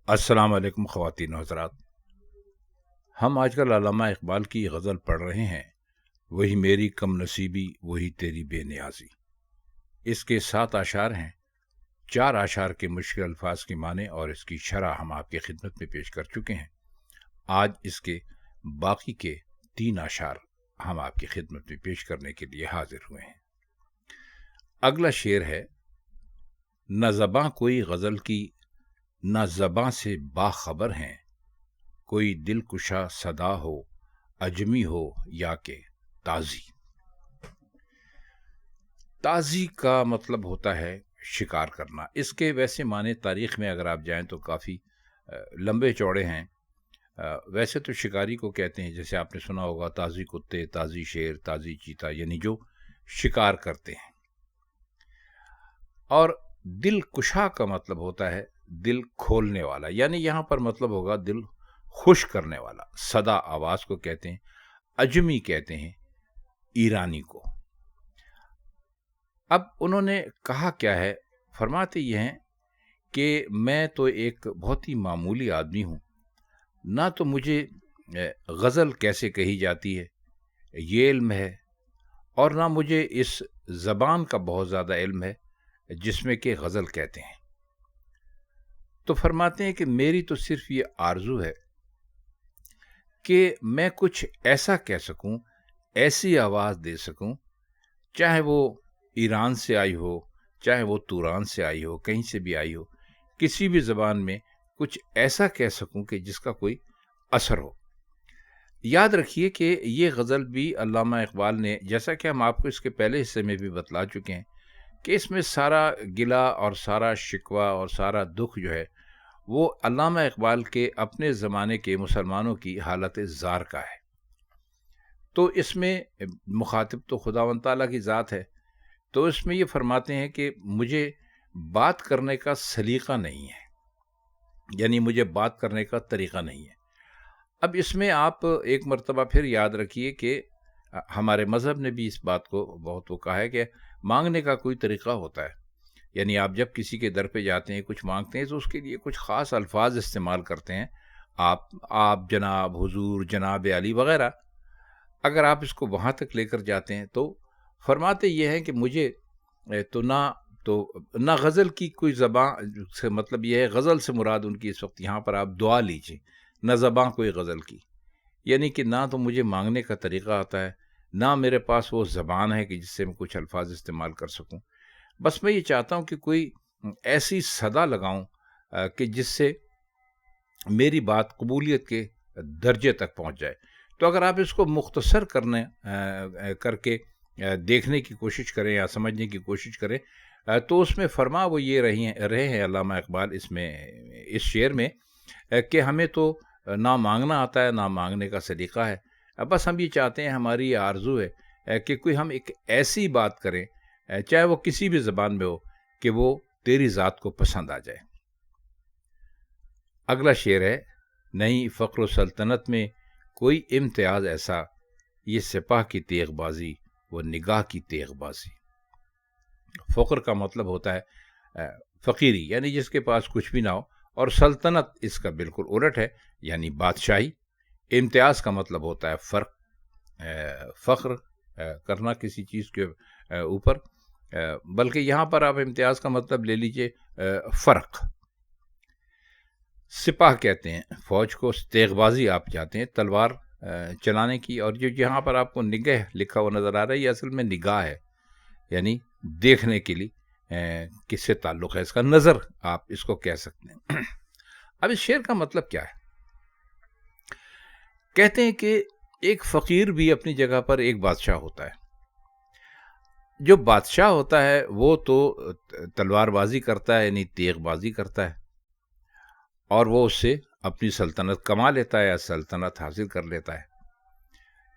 السلام علیکم خواتین و حضرات. ہم آج کل علامہ اقبال کی غزل پڑھ رہے ہیں، وہی میری کم نصیبی وہی تیری بے نیازی. اس کے 7 اشعار ہیں. 4 اشعار کے مشکل الفاظ کی معنی اور اس کی شرح ہم آپ کی خدمت میں پیش کر چکے ہیں. آج اس کے باقی کے 3 اشعار ہم آپ کی خدمت میں پیش کرنے کے لیے حاضر ہوئے ہیں. اگلا شعر ہے: نہ زباں کوئی غزل کی نہ زباں سے باخبر ہیں، کوئی دل کشا صدا ہو اجمی ہو یا کہ تازی. تازی کا مطلب ہوتا ہے شکار کرنا. اس کے ویسے معنی تاریخ میں اگر آپ جائیں تو کافی لمبے چوڑے ہیں. ویسے تو شکاری کو کہتے ہیں، جیسے آپ نے سنا ہوگا، تازی کتے، تازی شیر، تازی چیتا، یعنی جو شکار کرتے ہیں. اور دل کشا کا مطلب ہوتا ہے دل کھولنے والا، یعنی یہاں پر مطلب ہوگا دل خوش کرنے والا. صدا آواز کو کہتے ہیں. اجمی کہتے ہیں ایرانی کو. اب انہوں نے کہا کیا ہے؟ فرماتے یہ ہیں کہ میں تو ایک بہت ہی معمولی آدمی ہوں، نہ تو مجھے غزل کیسے کہی جاتی ہے یہ علم ہے، اور نہ مجھے اس زبان کا بہت زیادہ علم ہے جس میں کہ غزل کہتے ہیں. تو فرماتے ہیں کہ میری تو صرف یہ آرزو ہے کہ میں کچھ ایسا کہہ سکوں، ایسی آواز دے سکوں، چاہے وہ ایران سے آئی ہو، چاہے وہ توران سے آئی ہو، کہیں سے بھی آئی ہو، کسی بھی زبان میں کچھ ایسا کہہ سکوں کہ جس کا کوئی اثر ہو. یاد رکھیے کہ یہ غزل بھی علامہ اقبال نے، جیسا کہ ہم آپ کو اس کے پہلے حصے میں بھی بتلا چکے ہیں، کہ اس میں سارا گلہ اور سارا شکوہ اور سارا دکھ جو ہے وہ علامہ اقبال کے اپنے زمانے کے مسلمانوں کی حالت زار کا ہے. تو اس میں مخاطب تو خداوند تعالیٰ کی ذات ہے. تو اس میں یہ فرماتے ہیں کہ مجھے بات کرنے کا سلیقہ نہیں ہے، یعنی مجھے بات کرنے کا طریقہ نہیں ہے. اب اس میں آپ ایک مرتبہ پھر یاد رکھیے کہ ہمارے مذہب نے بھی اس بات کو بہت وہ کہا ہے کہ مانگنے کا کوئی طریقہ ہوتا ہے. یعنی آپ جب کسی کے در پہ جاتے ہیں، کچھ مانگتے ہیں، تو اس کے لیے کچھ خاص الفاظ استعمال کرتے ہیں. آپ جناب، حضور، جناب علی وغیرہ. اگر آپ اس کو وہاں تک لے کر جاتے ہیں تو فرماتے یہ ہیں کہ مجھے نہ غزل کی کوئی زبان سے، مطلب یہ ہے غزل سے مراد ان کی اس وقت یہاں پر آپ دعا لیجئے، نہ زباں کوئی غزل کی، یعنی کہ نہ تو مجھے مانگنے کا طریقہ آتا ہے، نہ میرے پاس وہ زبان ہے کہ جس سے میں کچھ الفاظ استعمال کر سکوں. بس میں یہ چاہتا ہوں کہ کوئی ایسی صدا لگاؤں کہ جس سے میری بات قبولیت کے درجے تک پہنچ جائے. تو اگر آپ اس کو مختصر کر کے دیکھنے کی کوشش کریں یا سمجھنے کی کوشش کریں تو اس میں فرما وہ یہ رہے ہیں علامہ اقبال اس شعر میں کہ ہمیں تو نہ مانگنا آتا ہے، نہ مانگنے کا سلیقہ ہے. بس ہم یہ چاہتے ہیں، ہماری یہ آرزو ہے کہ کوئی ہم ایک ایسی بات کریں، چاہے وہ کسی بھی زبان میں ہو، کہ وہ تیری ذات کو پسند آ جائے. اگلا شعر ہے: نہیں فخر و سلطنت میں کوئی امتیاز ایسا، یہ سپاہ کی تیغ بازی وہ نگاہ کی تیغ بازی. فخر کا مطلب ہوتا ہے فقیری، یعنی جس کے پاس کچھ بھی نہ ہو، اور سلطنت اس کا بالکل الٹ ہے، یعنی بادشاہی. امتیاز کا مطلب ہوتا ہے فخر کرنا کسی چیز کے اوپر، بلکہ یہاں پر آپ امتیاز کا مطلب لے لیجئے فرق. سپاہ کہتے ہیں فوج کو، تیغ بازی آپ چاہتے ہیں تلوار چلانے کی. اور جو جہاں پر آپ کو نگہ لکھا ہوا نظر آ رہا ہے، یہ اصل میں نگاہ ہے، یعنی دیکھنے کے لیے کس سے تعلق ہے، اس کا نظر آپ اس کو کہہ سکتے ہیں. اب اس شعر کا مطلب کیا ہے؟ کہتے ہیں کہ ایک فقیر بھی اپنی جگہ پر ایک بادشاہ ہوتا ہے. جو بادشاہ ہوتا ہے وہ تو تلوار بازی کرتا ہے، یعنی تیغ بازی کرتا ہے، اور وہ اس سے اپنی سلطنت کما لیتا ہے یا سلطنت حاصل کر لیتا ہے.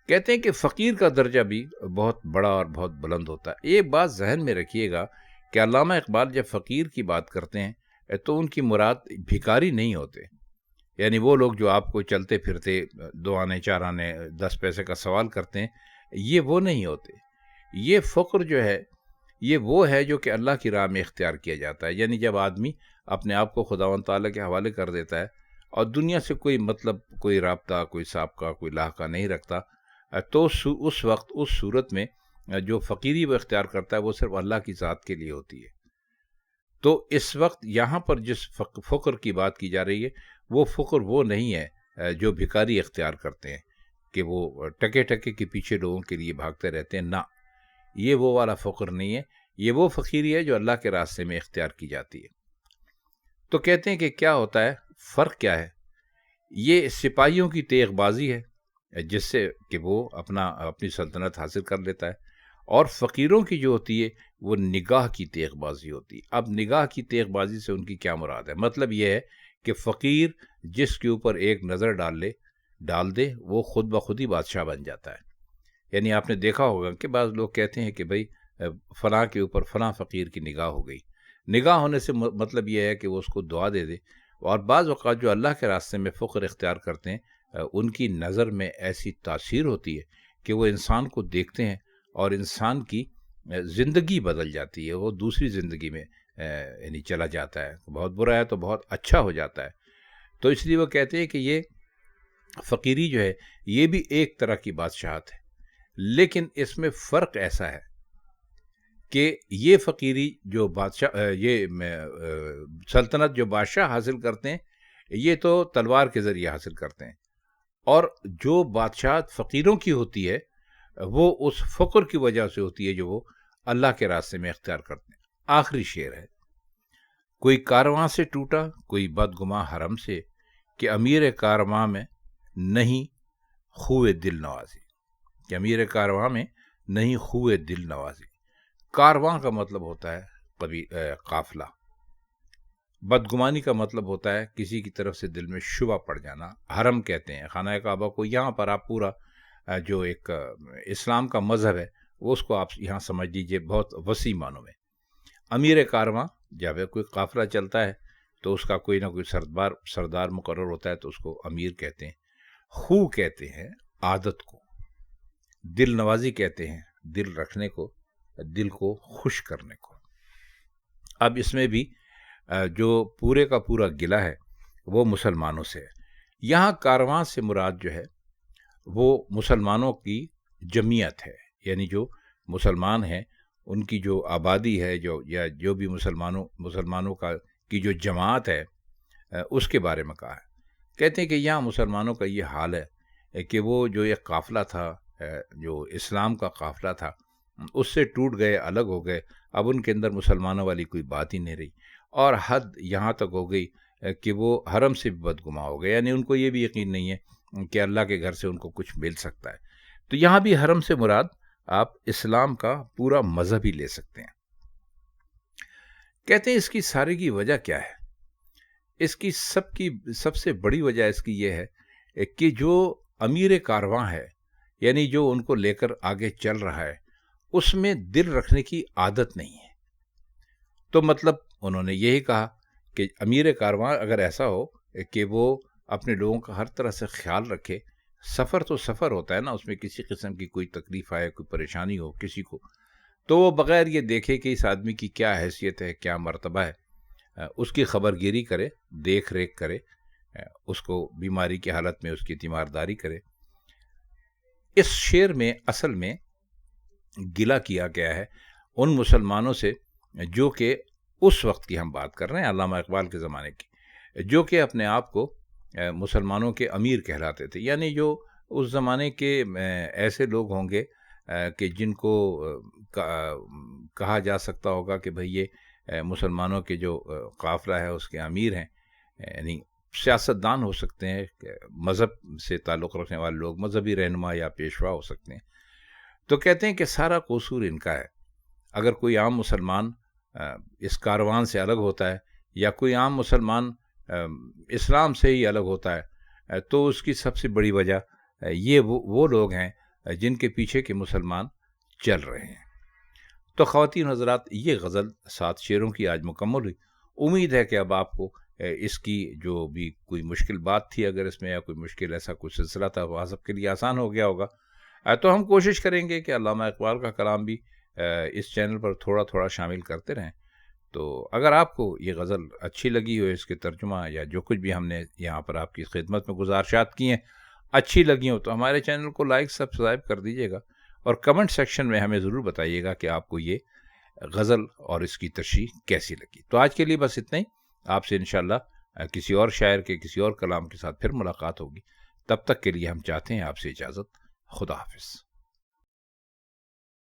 کہتے ہیں کہ فقیر کا درجہ بھی بہت بڑا اور بہت بلند ہوتا ہے. یہ بات ذہن میں رکھیے گا کہ علامہ اقبال جب فقیر کی بات کرتے ہیں تو ان کی مراد بھکاری نہیں ہوتے، یعنی وہ لوگ جو آپ کو چلتے پھرتے 2 آنے 4 آنے 10 پیسے کا سوال کرتے ہیں، یہ وہ نہیں ہوتے. یہ فقر جو ہے، یہ وہ ہے جو کہ اللہ کی راہ میں اختیار کیا جاتا ہے. یعنی جب آدمی اپنے آپ کو خداوند تعالیٰ کے حوالے کر دیتا ہے اور دنیا سے کوئی مطلب، کوئی رابطہ، کوئی سابقہ، کوئی لاحقہ نہیں رکھتا، تو اس وقت اس صورت میں جو فقیری وہ اختیار کرتا ہے وہ صرف اللہ کی ذات کے لیے ہوتی ہے۔ تو اس وقت یہاں پر جس فقر کی بات کی جا رہی ہے، وہ فقر وہ نہیں ہے جو بھکاری اختیار کرتے ہیں کہ وہ ٹکے ٹکے کے پیچھے لوگوں کے لیے بھاگتے رہتے ہیں، نہ، یہ وہ والا فقر نہیں ہے، یہ وہ فقیری ہے جو اللہ کے راستے میں اختیار کی جاتی ہے۔ تو کہتے ہیں کہ کیا ہوتا ہے، فرق کیا ہے؟ یہ سپاہیوں کی تیغ بازی ہے جس سے کہ وہ اپنی سلطنت حاصل کر لیتا ہے، اور فقیروں کی جو ہوتی ہے وہ نگاہ کی تیغ بازی ہوتی ہے۔ اب نگاہ کی تیغ بازی سے ان کی کیا مراد ہے؟ مطلب یہ ہے کہ فقیر جس کے اوپر ایک نظر ڈال دے وہ خود بخود ہی بادشاہ بن جاتا ہے۔ یعنی آپ نے دیکھا ہوگا کہ بعض لوگ کہتے ہیں کہ بھئی فلاں کے اوپر فلاں فقیر کی نگاہ ہو گئی۔ نگاہ ہونے سے مطلب یہ ہے کہ وہ اس کو دعا دے دے، اور بعض اوقات جو اللہ کے راستے میں فقر اختیار کرتے ہیں ان کی نظر میں ایسی تاثیر ہوتی ہے کہ وہ انسان کو دیکھتے ہیں اور انسان کی زندگی بدل جاتی ہے، وہ دوسری زندگی میں یعنی چلا جاتا ہے، بہت برا ہے تو بہت اچھا ہو جاتا ہے۔ تو اس لیے وہ کہتے ہیں کہ یہ فقیری جو ہے یہ بھی ایک طرح کی بادشاہت ہے، لیکن اس میں فرق ایسا ہے کہ یہ فقیری جو یہ سلطنت جو بادشاہ حاصل کرتے ہیں یہ تو تلوار کے ذریعے حاصل کرتے ہیں، اور جو بادشاہت فقیروں کی ہوتی ہے وہ اس فقر کی وجہ سے ہوتی ہے جو وہ اللہ کے راستے میں اختیار کرتے ہیں۔ آخری شعر ہے، کوئی کارواں سے ٹوٹا کوئی بدگماں حرم سے، کہ امیر کارواں میں نہیں خوئے دل نوازی، کہ امیر کارواں میں نہیں خوئے دل نوازی۔ کارواں کا مطلب ہوتا ہے کبھی قافلہ، بدگمانی کا مطلب ہوتا ہے کسی کی طرف سے دل میں شبہ پڑ جانا۔ حرم کہتے ہیں خانہ کعبہ کو، یہاں پر آپ پورا جو ایک اسلام کا مذہب ہے وہ اس کو آپ یہاں سمجھ لیجئے بہت وسیع معنوں میں۔ امیر کارواں، جب کوئی قافلہ چلتا ہے تو اس کا کوئی نہ کوئی سردار مقرر ہوتا ہے تو اس کو امیر کہتے ہیں۔ خو کہتے ہیں عادت کو، دل نوازی کہتے ہیں دل رکھنے کو، دل کو خوش کرنے کو۔ اب اس میں بھی جو پورے کا پورا گلہ ہے وہ مسلمانوں سے ہے۔ یہاں کارواں سے مراد جو ہے وہ مسلمانوں کی جمعیت ہے، یعنی جو مسلمان ہیں ان کی جو آبادی ہے، یا جو بھی مسلمانوں کی جو جماعت ہے اس کے بارے میں کہا ہے۔ کہتے ہیں کہ یہاں مسلمانوں کا یہ حال ہے کہ وہ جو ایک قافلہ تھا، جو اسلام کا قافلہ تھا، اس سے ٹوٹ گئے، الگ ہو گئے، اب ان کے اندر مسلمانوں والی کوئی بات ہی نہیں رہی، اور حد یہاں تک ہو گئی کہ وہ حرم سے بھی بدگماں ہو گئے، یعنی ان کو یہ بھی یقین نہیں ہے کہ اللہ کے گھر سے ان کو کچھ مل سکتا ہے۔ تو یہاں بھی حرم سے مراد آپ اسلام کا پورا مذہب ہی لے سکتے ہیں۔ کہتے ہیں اس کی ساری کی وجہ کیا ہے؟ اس کی سب سے بڑی وجہ اس کی یہ ہے کہ جو امیر کارواں ہے، یعنی جو ان کو لے کر آگے چل رہا ہے، اس میں دل رکھنے کی عادت نہیں ہے۔ تو مطلب انہوں نے یہی کہا کہ امیر کارواں اگر ایسا ہو کہ وہ اپنے لوگوں کا ہر طرح سے خیال رکھے، سفر تو سفر ہوتا ہے نا، اس میں کسی قسم کی کوئی تکلیف آئے، کوئی پریشانی ہو کسی کو، تو وہ بغیر یہ دیکھے کہ اس آدمی کی کیا حیثیت ہے، کیا مرتبہ ہے، اس کی خبر گیری کرے، دیکھ ریکھ کرے، اس کو بیماری کی حالت میں اس کی تیمارداری کرے۔ اس شعر میں اصل میں گلہ کیا گیا ہے ان مسلمانوں سے جو کہ اس وقت کی ہم بات کر رہے ہیں، علامہ اقبال کے زمانے کی، جو کہ اپنے آپ کو مسلمانوں کے امیر کہلاتے تھے، یعنی جو اس زمانے کے ایسے لوگ ہوں گے کہ جن کو کہا جا سکتا ہوگا کہ بھئی یہ مسلمانوں کے جو قافلہ ہے اس کے امیر ہیں، یعنی سیاستدان ہو سکتے ہیں، مذہب سے تعلق رکھنے والے لوگ، مذہبی رہنما یا پیشوا ہو سکتے ہیں۔ تو کہتے ہیں کہ سارا قصور ان کا ہے۔ اگر کوئی عام مسلمان اس کاروان سے الگ ہوتا ہے، یا کوئی عام مسلمان اسلام سے ہی الگ ہوتا ہے، تو اس کی سب سے بڑی وجہ یہ وہ لوگ ہیں جن کے پیچھے کے مسلمان چل رہے ہیں۔ تو خواتین حضرات، یہ غزل 7 شعروں کی آج مکمل ہوئی۔ امید ہے کہ اب آپ کو اس کی جو بھی کوئی مشکل بات تھی، اگر اس میں یا کوئی مشکل ایسا کوئی سلسلہ تھا، وہ سب کے لیے آسان ہو گیا ہوگا۔ تو ہم کوشش کریں گے کہ علامہ اقبال کا کلام بھی اس چینل پر تھوڑا تھوڑا شامل کرتے رہیں، تو اگر آپ کو یہ غزل اچھی لگی ہو، اس کے ترجمہ یا جو کچھ بھی ہم نے یہاں پر آپ کی خدمت میں گزارشات کی ہیں اچھی لگی ہوں، تو ہمارے چینل کو لائک سبسکرائب کر دیجیے گا، اور کمنٹ سیکشن میں ہمیں ضرور بتائیے گا کہ آپ کو یہ غزل اور اس کی تشریح کیسی لگی۔ تو آج کے لیے بس اتنا ہی، آپ سے انشاءاللہ کسی اور شاعر کے کسی اور کلام کے ساتھ پھر ملاقات ہوگی۔ تب تک کے لیے ہم چاہتے ہیں آپ سے اجازت۔ خدا حافظ۔